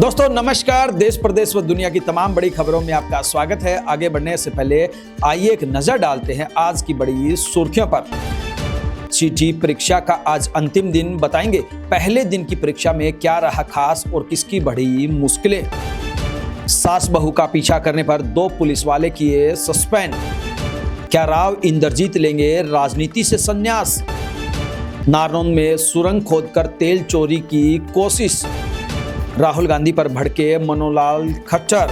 दोस्तों नमस्कार। देश प्रदेश व दुनिया की तमाम बड़ी खबरों में आपका स्वागत है। आगे बढ़ने से पहले आइए एक नजर डालते हैं आज की बड़ी सुर्खियों पर। सीटी परीक्षा का आज अंतिम दिन, बताएंगे पहले दिन की परीक्षा में क्या रहा खास और किसकी बढ़ी मुश्किलें। सास बहू का पीछा करने पर 2 पुलिस वाले किए सस्पेंड। क्या राव इंद्रजीत लेंगे राजनीति से संन्यास। नारनौंद में सुरंग खोदकर तेल चोरी की कोशिश। राहुल गांधी पर भड़के मनोलाल खट्टर।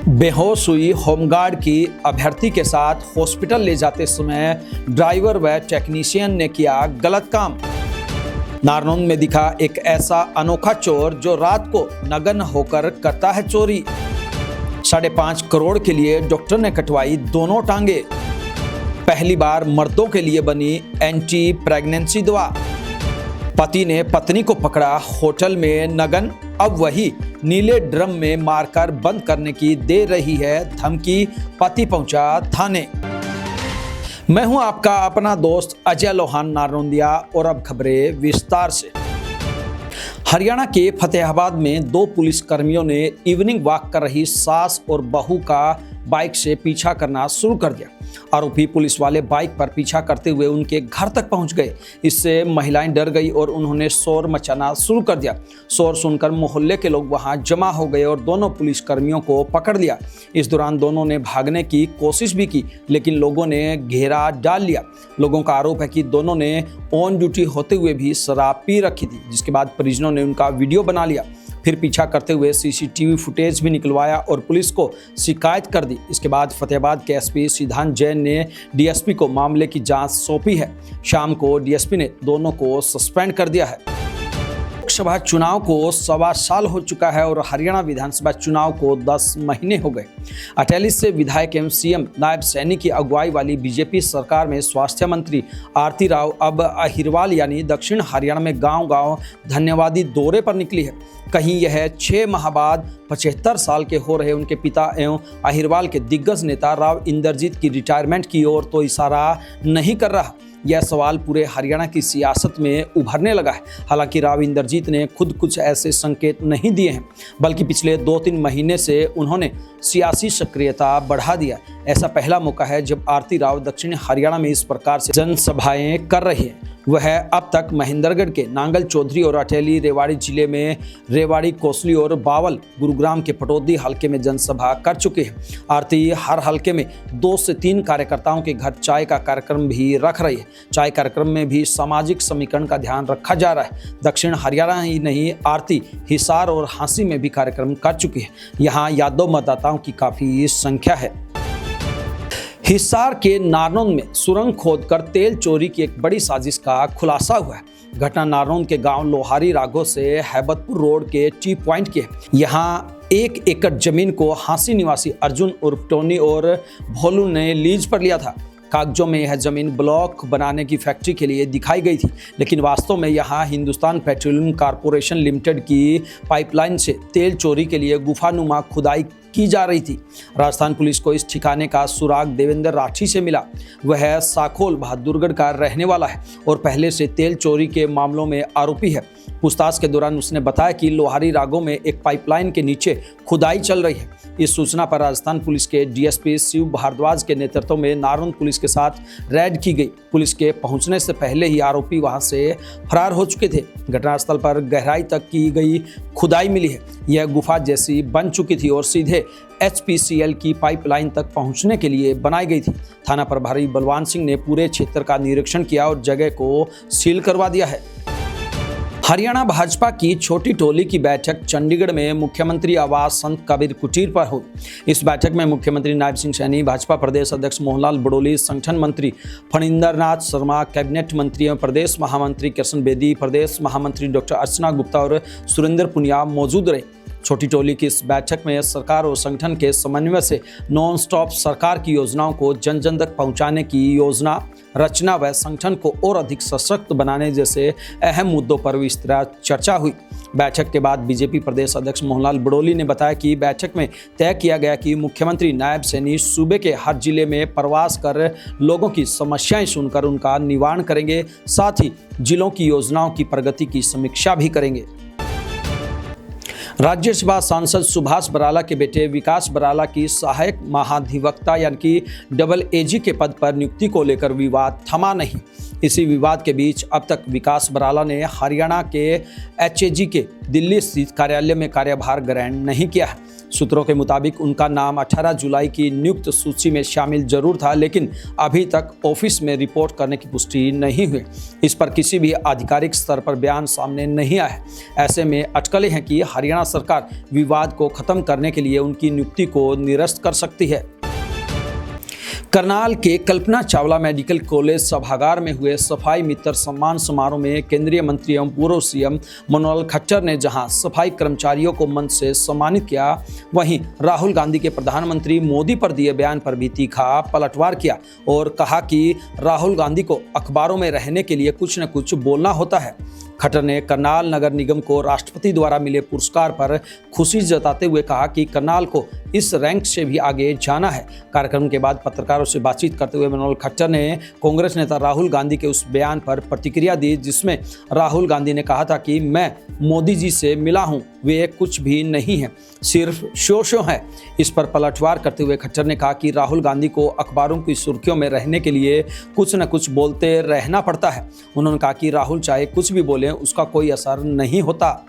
बेहोश हुई होमगार्ड की अभ्यर्थी के साथ हॉस्पिटल ले जाते समय ड्राइवर व टेक्नीशियन ने किया गलत काम। नारनौंद में दिखा एक ऐसा अनोखा चोर जो रात को नग्न होकर करता है चोरी। 5.5 करोड़ के लिए डॉक्टर ने कटवाई दोनों टांगे। पहली बार मर्दों के लिए बनी एंटी प्रेगनेंसी दवा। पति ने पत्नी को पकड़ा होटल में नग्न, अब वही नीले ड्रम में मारकर बंद करने की दे रही है धमकी। पति पहुंचा थाने। मैं हूं आपका अपना दोस्त अजय लोहान नारनौंदिया और अब खबरें विस्तार से। हरियाणा के फतेहाबाद में 2 पुलिस कर्मियों ने इवनिंग वॉक कर रही सास और बहू का बाइक से पीछा करना शुरू कर दिया। आरोपी पुलिस वाले बाइक पर पीछा करते हुए उनके घर तक पहुंच गए। इससे महिलाएं डर गई और उन्होंने शोर मचाना शुरू कर दिया। शोर सुनकर मोहल्ले के लोग वहां जमा हो गए और दोनों पुलिस कर्मियों को पकड़ लिया। इस दौरान दोनों ने भागने की कोशिश भी की, लेकिन लोगों ने घेरा डाल लिया। लोगों का आरोप है कि दोनों ने ऑन ड्यूटी होते हुए भी शराब पी रखी थी, जिसके बाद परिजनों ने उनका वीडियो बना लिया। फिर पीछा करते हुए सीसीटीवी फुटेज भी निकलवाया और पुलिस को शिकायत कर दी। इसके बाद फतेहाबाद के एसपी सिद्धांत जैन ने डीएसपी को मामले की जांच सौंपी है। शाम को डीएसपी ने दोनों को सस्पेंड कर दिया है। लोकसभा चुनाव को 1.25 साल हो चुका है और हरियाणा विधानसभा चुनाव को 10 महीने हो गए। अटेली से विधायक एवं सीएम नायब सैनी की अगुवाई वाली बीजेपी सरकार में स्वास्थ्य मंत्री आरती राव अब अहिरवाल यानी दक्षिण हरियाणा में गांव-गांव धन्यवादी दौरे पर निकली है। कहीं यह 6 माह बाद 75 साल के हो रहे उनके पिता एवं अहिरवाल के दिग्गज नेता राव इंद्रजीत की रिटायरमेंट की ओर तो इशारा नहीं कर रहा। यह सवाल पूरे हरियाणा की सियासत में उभरने लगा है। हालांकि राव इंद्रजीत ने खुद कुछ ऐसे संकेत नहीं दिए हैं, बल्कि पिछले 2-3 महीने से उन्होंने सियासी सक्रियता बढ़ा दिया। ऐसा पहला मौका है जब आरती राव दक्षिण हरियाणा में इस प्रकार से जनसभाएं कर रही हैं। वह अब तक महेंद्रगढ़ के नांगल चौधरी और अटेली रेवाड़ी जिले में रेवाड़ी कोसली और बावल गुरुग्राम के पटौदी हलके में जनसभा कर चुके हैं। आरती हर हलके में 2 से 3 कार्यकर्ताओं के घर चाय का कार्यक्रम भी रख रही है। चाय कार्यक्रम में भी सामाजिक समीकरण का ध्यान रखा जा रहा है। दक्षिण हरियाणा ही नहीं, आरती हिसार और हांसी में भी कार्यक्रम कर चुकी है। यहाँ यादव मतदाताओं की काफी संख्या है। हिसार के नारनौंद में सुरंग खोदकर तेल चोरी की एक बड़ी साजिश का खुलासा हुआ है। घटना नारनौंद के गांव लोहारी राघो से हैबतपुर रोड के टी पॉइंट के। यहाँ 1 एकड़ जमीन को हांसी निवासी अर्जुन उर्फ टोनी और भोलू ने लीज पर लिया था। कागजों में यह जमीन ब्लॉक बनाने की फैक्ट्री के लिए दिखाई गई थी, लेकिन वास्तव में यहाँ हिंदुस्तान पेट्रोलियम कॉर्पोरेशन लिमिटेड की पाइपलाइन से तेल चोरी के लिए गुफानुमा खुदाई की जा रही थी। राजस्थान पुलिस को इस ठिकाने का सुराग देवेंद्र राठी से मिला। वह साखोल बहादुरगढ़ का रहने वाला है और पहले से तेल चोरी के मामलों में आरोपी है। पूछताछ के दौरान उसने बताया कि लोहारी रागों में एक पाइपलाइन के नीचे खुदाई चल रही है। इस सूचना पर राजस्थान पुलिस के डीएसपी शिव भारद्वाज के नेतृत्व में नारनौंद पुलिस के साथ रेड की गई। पुलिस के पहुंचने से पहले ही आरोपी वहां से फरार हो चुके थे। घटनास्थल पर गहराई तक की गई खुदाई मिली है। यह गुफा जैसी बन चुकी थी और सीधे HPCL की पाइपलाइन तक पहुंचने के लिए बनाई गई थी। थाना प्रभारी बलवान सिंह ने पूरे क्षेत्र का निरीक्षण किया और जगह को सील करवा दिया है। हरियाणा भाजपा की छोटी टोली की बैठक चंडीगढ़ में मुख्यमंत्री आवास संत कबीर कुटीर पर हुई। इस बैठक में मुख्यमंत्री नायब सिंह सैनी, भाजपा प्रदेश अध्यक्ष मोहनलाल बड़ोली, संगठन मंत्री फणिंदरनाथ शर्मा, कैबिनेट मंत्री एवं प्रदेश महामंत्री कृष्ण बेदी, प्रदेश महामंत्री डॉक्टर अर्चना गुप्ता और सुरेंद्र पुनिया मौजूद रहे। छोटी टोली की इस बैठक में सरकार और संगठन के समन्वय से नॉन स्टॉप सरकार की योजनाओं को जन जन तक पहुंचाने की योजना रचना व संगठन को और अधिक सशक्त बनाने जैसे अहम मुद्दों पर विस्तृत चर्चा हुई। बैठक के बाद बीजेपी प्रदेश अध्यक्ष मोहनलाल बड़ोली ने बताया कि बैठक में तय किया गया कि मुख्यमंत्री नायब सैनी सूबे के हर जिले में प्रवास कर लोगों की समस्याएं सुनकर उनका निवारण करेंगे, साथ ही जिलों की योजनाओं की प्रगति की समीक्षा भी करेंगे। राज्यसभा सांसद सुभाष बराला के बेटे विकास बराला की सहायक महाधिवक्ता यानी कि डबल एजी के पद पर नियुक्ति को लेकर विवाद थमा नहीं। इसी विवाद के बीच अब तक विकास बराला ने हरियाणा के एचएजी के दिल्ली स्थित कार्यालय में कार्यभार ग्रहण नहीं किया है। सूत्रों के मुताबिक उनका नाम 18 जुलाई की नियुक्त सूची में शामिल जरूर था, लेकिन अभी तक ऑफिस में रिपोर्ट करने की पुष्टि नहीं हुई। इस पर किसी भी आधिकारिक स्तर पर बयान सामने नहीं आया है। ऐसे में अटकलें हैं कि हरियाणा सरकार विवाद को खत्म करने के लिए उनकी नियुक्ति को निरस्त कर सकती है। करनाल के कल्पना चावला मेडिकल कॉलेज सभागार में हुए सफाई मित्र सम्मान समारोह में केंद्रीय मंत्री एवं पूर्व सीएम मनोहर खट्टर ने जहां सफाई कर्मचारियों को मंच से सम्मानित किया, वहीं राहुल गांधी के प्रधानमंत्री मोदी पर दिए बयान पर भी तीखा पलटवार किया और कहा कि राहुल गांधी को अखबारों में रहने के लिए कुछ न कुछ बोलना होता है। खट्टर ने करनाल नगर निगम को राष्ट्रपति द्वारा मिले पुरस्कार पर खुशी जताते हुए कहा कि करनाल को इस रैंक से भी आगे जाना है। कार्यक्रम के बाद पत्रकारों से बातचीत करते हुए मनोहर खट्टर ने कांग्रेस नेता राहुल गांधी के उस बयान पर प्रतिक्रिया दी जिसमें राहुल गांधी ने कहा था कि मैं मोदी जी से मिला हूं, वे कुछ भी नहीं है, सिर्फ शो है। इस पर पलटवार करते हुए खट्टर ने कहा कि राहुल गांधी को अखबारों की सुर्खियों में रहने के लिए कुछ न कुछ बोलते रहना पड़ता है। उन्होंने कहा कि राहुल चाहे कुछ भी बोले, उसका कोई असर नहीं होता।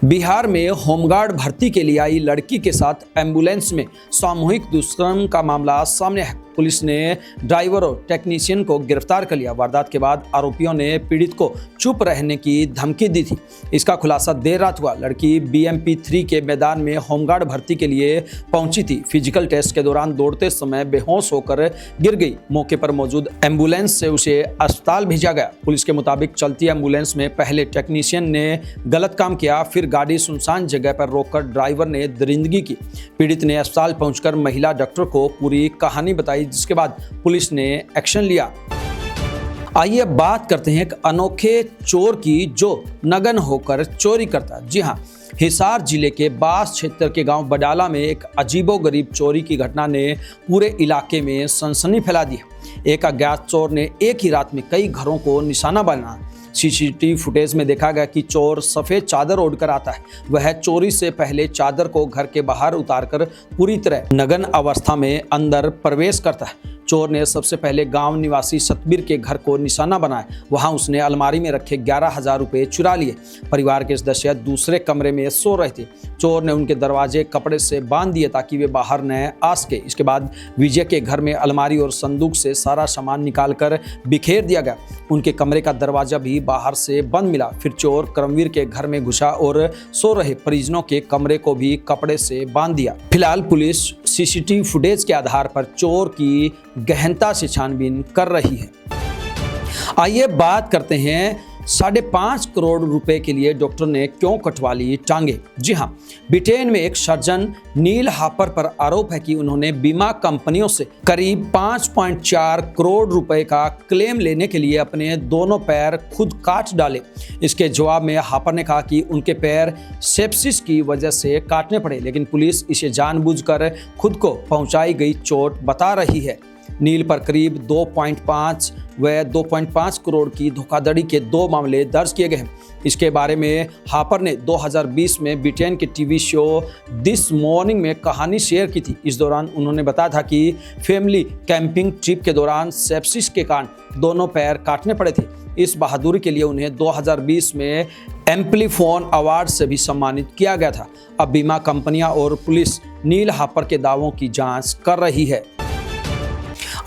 बिहार में होमगार्ड भर्ती के लिए आई लड़की के साथ एम्बुलेंस में सामूहिक दुष्कर्म का मामला सामने है। पुलिस ने ड्राइवर और टेक्नीशियन को गिरफ्तार कर लिया। वारदात के बाद आरोपियों ने पीड़ित को चुप रहने की धमकी दी थी। इसका खुलासा देर रात हुआ। लड़की बीएमपी 3 के मैदान में होमगार्ड भर्ती के लिए पहुंची थी। फिजिकल टेस्ट के दौरान दौड़ते समय बेहोश होकर गिर गई। मौके पर मौजूद एम्बुलेंस से उसे अस्पताल भेजा गया। पुलिस के मुताबिक चलती एम्बुलेंस में पहले टेक्नीशियन ने गलत काम किया, फिर गाड़ी सुनसान जगह पर रोककर ड्राइवर ने दरिंदगी की। पीड़ित ने अस्पताल पहुंचकर महिला डॉक्टर को पूरी कहानी बताई, जिसके बाद पुलिस ने एक्शन लिया। आइए अब बात करते हैं एक अनोखे चोर की जो नग्न होकर चोरी करता है। जी हाँ, हिसार जिले के बास क्षेत्र के गांव बडाला में एक अजीबोगरीब चोरी की घटना ने पूरे इलाके में सनसनी फैला दी है। एक अज्ञात चोर ने एक ही रात में कई घरों को निशाना बनाया। सीसीटीवी फुटेज में देखा गया कि चोर सफ़ेद चादर ओढ़कर आता है। वह चोरी से पहले चादर को घर के बाहर उतारकर पूरी तरह नग्न अवस्था में अंदर प्रवेश करता है। चोर ने सबसे पहले गांव निवासी सतबीर के घर को निशाना बनाया। वहां उसने अलमारी में रखे 11,000 रुपये चुरा लिए। परिवार के सदस्य दूसरे कमरे में सो रहे थे। चोर ने उनके दरवाजे कपड़े से बांध दिए ताकि वे बाहर न आ सके। इसके बाद विजय के घर में अलमारी और संदूक से सारा सामान निकालकर बिखेर दिया गया। उनके कमरे का दरवाजा भी बाहर से बंद मिला। फिर चोर करमवीर के घर में घुसा और सो रहे परिजनों के कमरे को भी कपड़े से बांध दिया। फिलहाल पुलिस सीसीटीवी फुटेज के आधार पर चोर की गहनता से छानबीन कर रही है। आइए बात करते हैं 5.5 करोड़ रुपए के लिए डॉक्टर ने क्यों कटवा ली टांगे। जी हाँ, ब्रिटेन में एक सर्जन नील हापर पर आरोप है कि उन्होंने बीमा कंपनियों से करीब 5.4 करोड़ रुपए का क्लेम लेने के लिए अपने दोनों पैर खुद काट डाले। इसके जवाब में हापर ने कहा कि उनके पैर सेप्सिस की वजह से काटने पड़े, लेकिन पुलिस इसे जानबूझकर खुद को पहुंचाई गई चोट बता रही है। नील पर करीब 2.5 व 2.5 करोड़ की धोखाधड़ी के 2 मामले दर्ज किए गए हैं। इसके बारे में हापर ने 2020 में ब्रिटेन के टीवी शो दिस मॉर्निंग में कहानी शेयर की थी। इस दौरान उन्होंने बताया था कि फैमिली कैंपिंग ट्रिप के दौरान सेप्सिस के कारण दोनों पैर काटने पड़े थे। इस बहादुरी के लिए उन्हें 2020 में एम्पलीफोन अवार्ड से भी सम्मानित किया गया था। अब बीमा कंपनियां और पुलिस नील हापर के दावों की जांच कर रही है।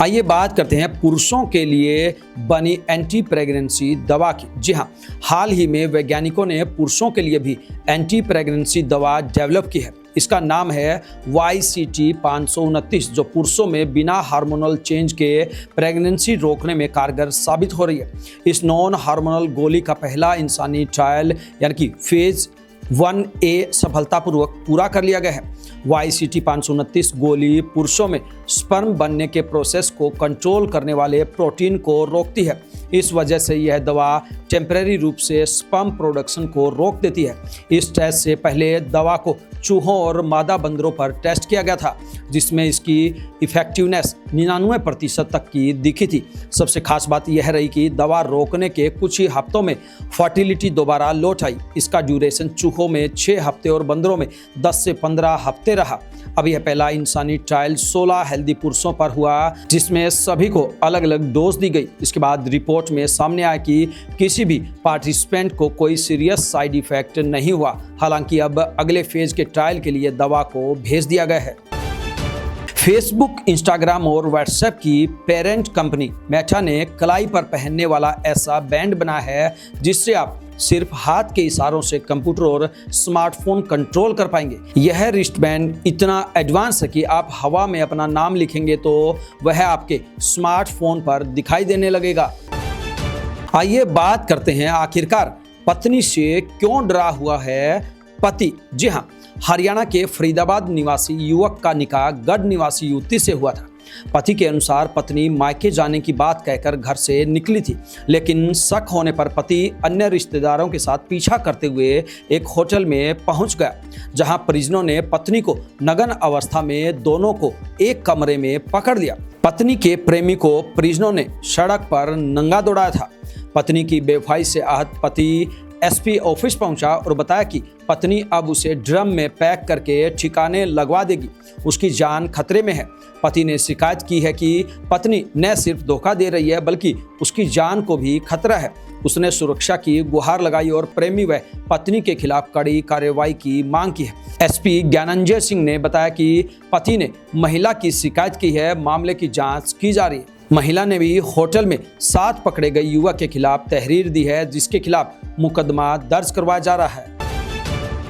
आइए बात करते हैं पुरुषों के लिए बनी एंटी प्रेगनेंसी दवा की। जी हाँ, हाल ही में वैज्ञानिकों ने पुरुषों के लिए भी एंटी प्रेगनेंसी दवा डेवलप की है। इसका नाम है YCT529, जो पुरुषों में बिना हार्मोनल चेंज के प्रेगनेंसी रोकने में कारगर साबित हो रही है। इस नॉन हार्मोनल गोली का पहला इंसानी ट्रायल यानी कि फेज 1A सफलतापूर्वक पूरा कर लिया गया है। YCT529 गोली पुरुषों में स्पर्म बनने के प्रोसेस को कंट्रोल करने वाले प्रोटीन को रोकती है। इस वजह से यह दवा टेम्परेरी रूप से स्पर्म प्रोडक्शन को रोक देती है। इस टेस्ट से पहले दवा को चूहों और मादा बंदरों पर टेस्ट किया गया था। जिसमें इसकी इफेक्टिवनेस 99% तक की दिखी थी। सबसे खास बात यह रही कि दवा रोकने के कुछ ही हफ्तों में फर्टिलिटी दोबारा लौट आई। इसका ड्यूरेशन चूहों में 6 हफ्ते और बंदरों में 10 से 15 हफ्ते रहा। अब यह पहला इंसानी ट्रायल 16 हेल्दी पुरुषों पर हुआ, जिसमें सभी को अलग अलग डोज दी गई। इसके बाद रिपोर्ट में सामने आया कि किसी भी पार्टिसिपेंट को कोई सीरियस साइड इफेक्ट नहीं हुआ। हालांकि अब अगले फेज के ट्रायल के लिए दवा को भेज दिया गया है। फेसबुक, इंस्टाग्राम और व्हाट्सएप की पेरेंट कंपनी मेटा ने कलाई पर पहनने वाला ऐसा बैंड बनाया है जिससे आप सिर्फ हाथ के इशारों से कंप्यूटर और स्मार्टफोन कंट्रोल कर पाएंगे। यह रिस्ट बैंड इतना एडवांस है कि आप हवा में अपना नाम लिखेंगे तो वह आपके स्मार्टफोन पर दिखाई देने लगेगा। आइए बात करते हैं आखिरकार पत्नी से क्यों डरा हुआ है पति। जी हाँ, हरियाणा के फरीदाबाद निवासी युवक का निकाह गढ़ निवासी युवती से हुआ था। पति के अनुसार पत्नी मायके जाने की बात कहकर घर से निकली थी, लेकिन शक होने पर पति अन्य रिश्तेदारों के साथ पीछा करते हुए एक होटल में पहुंच गया, जहां परिजनों ने पत्नी को नग्न अवस्था में दोनों को एक कमरे में पकड़ लिया। पत्नी के प्रेमी को परिजनों ने सड़क पर नंगा दौड़ाया था। पत्नी की बेवफाई से आहत पति एसपी ऑफिस पहुंचा और बताया कि पत्नी अब उसे ड्रम में पैक करके ठिकाने लगवा देगी, उसकी जान खतरे में है। पति ने शिकायत की है कि पत्नी न सिर्फ धोखा दे रही है बल्कि उसकी जान को भी खतरा है। उसने सुरक्षा की गुहार लगाई और प्रेमी व पत्नी के खिलाफ कड़ी कार्रवाई की मांग की है। एसपी ज्ञानंजय सिंह ने बताया कि पति ने महिला की शिकायत की है, मामले की जांच की जा रही है। महिला ने भी होटल में साथ पकड़े गए युवक के खिलाफ तहरीर दी है, जिसके खिलाफ मुकदमा दर्ज करवाया जा रहा है।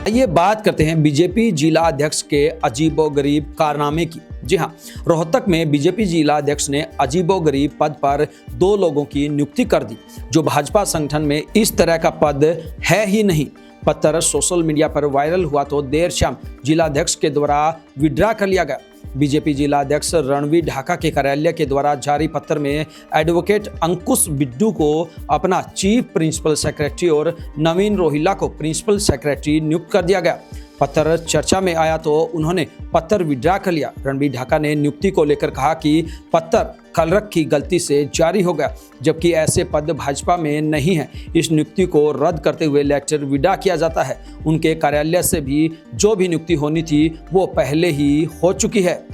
ये बात करते हैं बीजेपी जिला अध्यक्ष के अजीबोगरीब कारनामे की। जी हाँ, रोहतक में बीजेपी जिला अध्यक्ष ने अजीबोगरीब पद पर 2 लोगों की नियुक्ति कर दी, जो भाजपा संगठन में इस तरह का पद है ही नहीं। पत्र सोशल मीडिया पर वायरल हुआ तो देर शाम जिला अध्यक्ष के द्वारा विड्रा कर लिया गया। बीजेपी जिला अध्यक्ष रणवीर ढाका के कार्यालय के द्वारा जारी पत्र में एडवोकेट अंकुश बिड्डू को अपना चीफ प्रिंसिपल सेक्रेटरी और नवीन रोहिला को प्रिंसिपल सेक्रेटरी नियुक्त कर दिया गया। पत्र चर्चा में आया तो उन्होंने पत्र विड्रा कर लिया। रणवीर ढाका ने नियुक्ति को लेकर कहा कि पत्र कलरक की गलती से जारी हो गया, जबकि ऐसे पद भाजपा में नहीं है। इस नियुक्ति को रद्द करते हुए लेटर विड्रा किया जाता है। उनके कार्यालय से भी जो भी नियुक्ति होनी थी वो पहले ही हो चुकी है।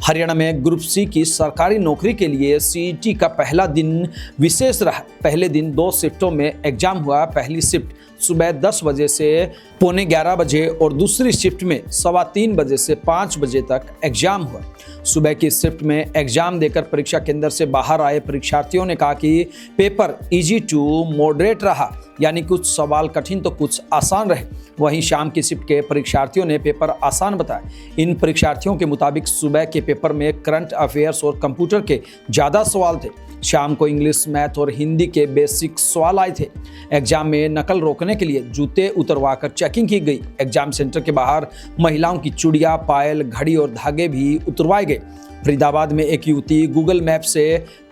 हरियाणा में ग्रुप सी की सरकारी नौकरी के लिए सीईटी का पहला दिन विशेष रहा। पहले दिन 2 शिफ्टों में एग्जाम हुआ। पहली शिफ्ट सुबह 10 बजे से पौने 11 बजे और दूसरी शिफ्ट में 3:15 बजे से 5 बजे तक एग्जाम हुआ। सुबह की शिफ्ट में एग्जाम देकर परीक्षा केंद्र से बाहर आए परीक्षार्थियों ने कहा कि पेपर इजी टू मॉडरेट रहा, यानी कुछ सवाल कठिन तो कुछ आसान रहे। वहीं शाम की शिफ्ट के परीक्षार्थियों ने पेपर आसान बताया। इन परीक्षार्थियों के मुताबिक सुबह के पेपर में करंट अफेयर्स और कंप्यूटर के ज़्यादा सवाल थे। शाम को इंग्लिश, मैथ और हिंदी के बेसिक सवाल आए थे। एग्जाम में नकल रोकने के लिए जूते उतरवाकर चेकिंग की गई। एग्जाम सेंटर के बाहर महिलाओं की चूड़ियां, पायल, घड़ी और धागे भी उतरवाए गए। फरीदाबाद में एक युवती गूगल मैप से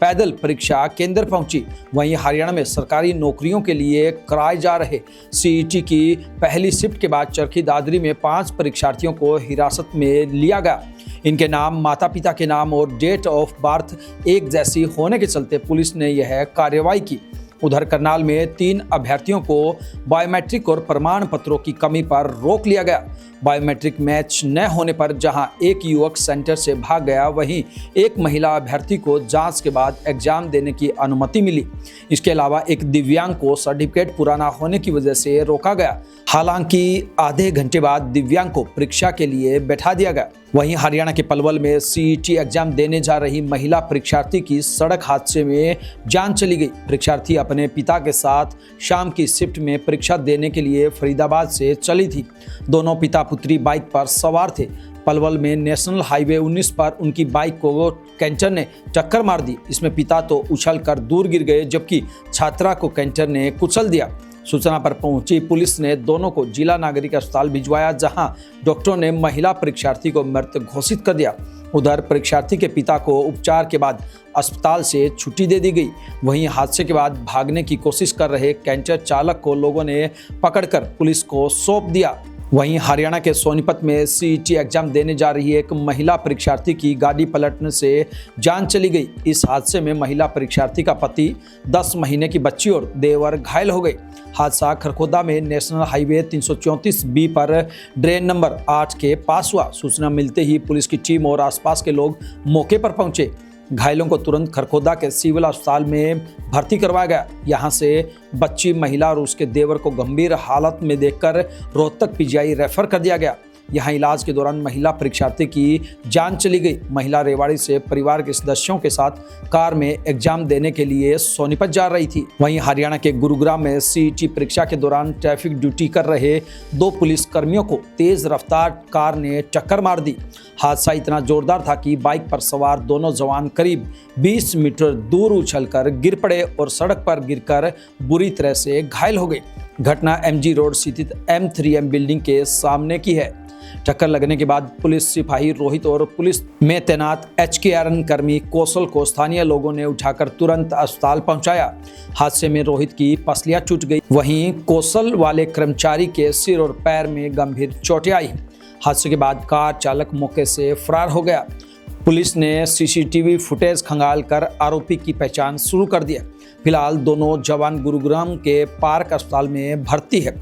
पैदल परीक्षा केंद्र पहुंची। वहीं हरियाणा में सरकारी नौकरियों के लिए कराए जा रहे सीईटी की पहली शिफ्ट के बाद चरखी दादरी में 5 परीक्षार्थियों को हिरासत में लिया गया। इनके नाम, माता पिता के नाम और डेट ऑफ बर्थ एक जैसी होने के चलते पुलिस ने यह कार्रवाई की। उधर करनाल में 3 अभ्यर्थियों को बायोमेट्रिक और प्रमाण पत्रों की कमी पर रोक लिया गया। बायोमेट्रिक मैच न होने पर जहां एक युवक सेंटर से भाग गया, वहीं एक महिला अभ्यर्थी को जांच के बाद एग्जाम देने की अनुमति मिली। इसके अलावा एक दिव्यांग को सर्टिफिकेट पुराना होने की वजह से रोका गया। हालांकि आधे घंटे बाद दिव्यांग को परीक्षा के लिए बैठा दिया गया। वहीं हरियाणा के पलवल में सीईटी एग्जाम देने जा रही महिला परीक्षार्थी की सड़क हादसे में जान चली गई। परीक्षार्थी अपने पिता के साथ शाम की शिफ्ट में परीक्षा देने के लिए फरीदाबाद से चली थी। दोनों पिता पुत्री बाइक पर सवार थे। पलवल में नेशनल हाईवे 19 पर उनकी बाइक को कैंटर ने टक्कर मार दी। इसमें पिता तो उछलकर दूर गिर गए, जबकि छात्रा को कैंटर ने कुचल दिया। सूचना पर पहुंची पुलिस ने दोनों को जिला नागरिक अस्पताल भिजवाया, जहां डॉक्टरों ने महिला परीक्षार्थी को मृत घोषित कर दिया। उधर परीक्षार्थी के पिता को उपचार के बाद अस्पताल से छुट्टी दे दी गई। वहीं हादसे के बाद भागने की कोशिश कर रहे कैंटर चालक को लोगों ने पकड़कर पुलिस को सौंप दिया। वहीं हरियाणा के सोनीपत में सीईटी एग्जाम देने जा रही एक महिला परीक्षार्थी की गाड़ी पलटने से जान चली गई। इस हादसे में महिला परीक्षार्थी का पति, 10 महीने की बच्ची और देवर घायल हो गए। हादसा खरखोदा में नेशनल हाईवे 334B पर ड्रेन नंबर 8 के पास हुआ। सूचना मिलते ही पुलिस की टीम और आसपास के लोग मौके पर पहुंचे। घायलों को तुरंत खरखोदा के सिविल अस्पताल में भर्ती करवाया गया। यहां से बच्ची, महिला और उसके देवर को गंभीर हालत में देखकर रोहतक पीजीआई रेफर कर दिया गया। यहां इलाज के दौरान महिला परीक्षार्थी की जान चली गई। महिला रेवाड़ी से परिवार के सदस्यों के साथ कार में एग्जाम देने के लिए सोनीपत जा रही थी। वहीं हरियाणा के गुरुग्राम में सीईटी परीक्षा के दौरान ट्रैफिक ड्यूटी कर रहे 2 पुलिस कर्मियों को तेज रफ्तार कार ने टक्कर मार दी। हादसा इतना जोरदार था कि बाइक पर सवार दोनों जवान करीब 20 मीटर दूर उछलकर गिर पड़े और सड़क पर गिरकर बुरी तरह से घायल हो गए। घटना MG रोड स्थित M3M बिल्डिंग के सामने की है। टक्कर लगने के बाद पुलिस सिपाही रोहित और पुलिस में तैनात HKRN कर्मी कौशल को स्थानीय लोगों ने उठाकर तुरंत अस्पताल पहुंचाया। हादसे में रोहित की पसलियां टूट गई, वहीं कौशल वाले कर्मचारी के सिर और पैर में गंभीर चोटें आई। हादसे के बाद कार चालक मौके से फरार हो गया। पुलिस ने CCTV फुटेज खंगालकर आरोपी की पहचान शुरू कर दी है। फिलहाल दोनों जवान गुरुग्राम के पार्क अस्पताल में भर्ती है।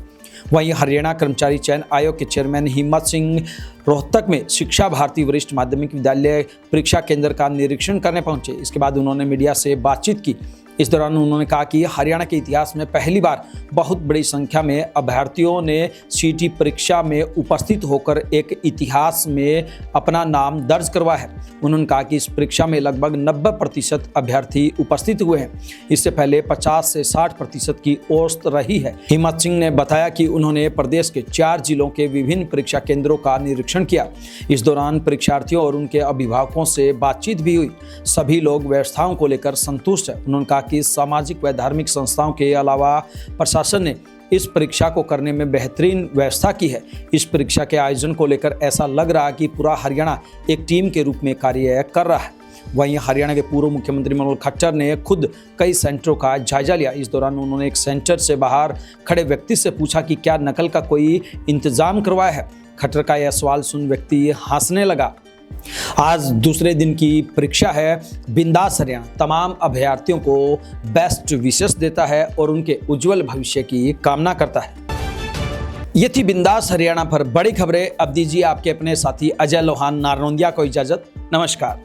वहीं हरियाणा कर्मचारी चयन आयोग के चेयरमैन हिम्मत सिंह रोहतक में शिक्षा भारती वरिष्ठ माध्यमिक विद्यालय परीक्षा केंद्र का निरीक्षण करने पहुंचे। इसके बाद उन्होंने मीडिया से बातचीत की। इस दौरान उन्होंने कहा कि हरियाणा के इतिहास में पहली बार बहुत बड़ी संख्या में अभ्यर्थियों ने सीईटी परीक्षा में उपस्थित होकर एक इतिहास में अपना नाम दर्ज करवाया है। उन्होंने कहा कि इस परीक्षा में लगभग 90% अभ्यर्थी उपस्थित हुए हैं। इससे पहले 50 से 60% की औसत रही है। हिम्मत सिंह ने बताया कि उन्होंने प्रदेश के 4 जिलों के विभिन्न परीक्षा केंद्रों का निरीक्षण किया। इस दौरान परीक्षार्थियों और उनके अभिभावकों से बातचीत भी हुई। सभी लोग व्यवस्थाओं को लेकर संतुष्ट है। उन्होंने कहा कि सामाजिक व धार्मिक संस्थाओं के अलावा प्रशासन ने इस परीक्षा को करने में बेहतरीन व्यवस्था की है। इस परीक्षा के आयोजन को लेकर ऐसा लग रहा है कि पूरा हरियाणा एक टीम के रूप में कार्य कर रहा है। वहीं हरियाणा के पूर्व मुख्यमंत्री मनोहर खट्टर ने खुद कई सेंटरों का जायजा लिया। इस दौरान उन्होंने एक सेंटर से बाहर खड़े व्यक्ति से पूछा कि क्या नकल का कोई इंतजाम करवाया है। खट्टर का यह सवाल सुन व्यक्ति हंसने लगा। आज दूसरे दिन की परीक्षा है। बिंदास हरियाणा तमाम अभ्यर्थियों को बेस्ट विशेष देता है और उनके उज्जवल भविष्य की कामना करता है। ये थी बिंदास हरियाणा पर बड़ी खबरें। अब दीजिए आपके अपने साथी अजय लोहान नारनौंदिया को इजाजत। नमस्कार।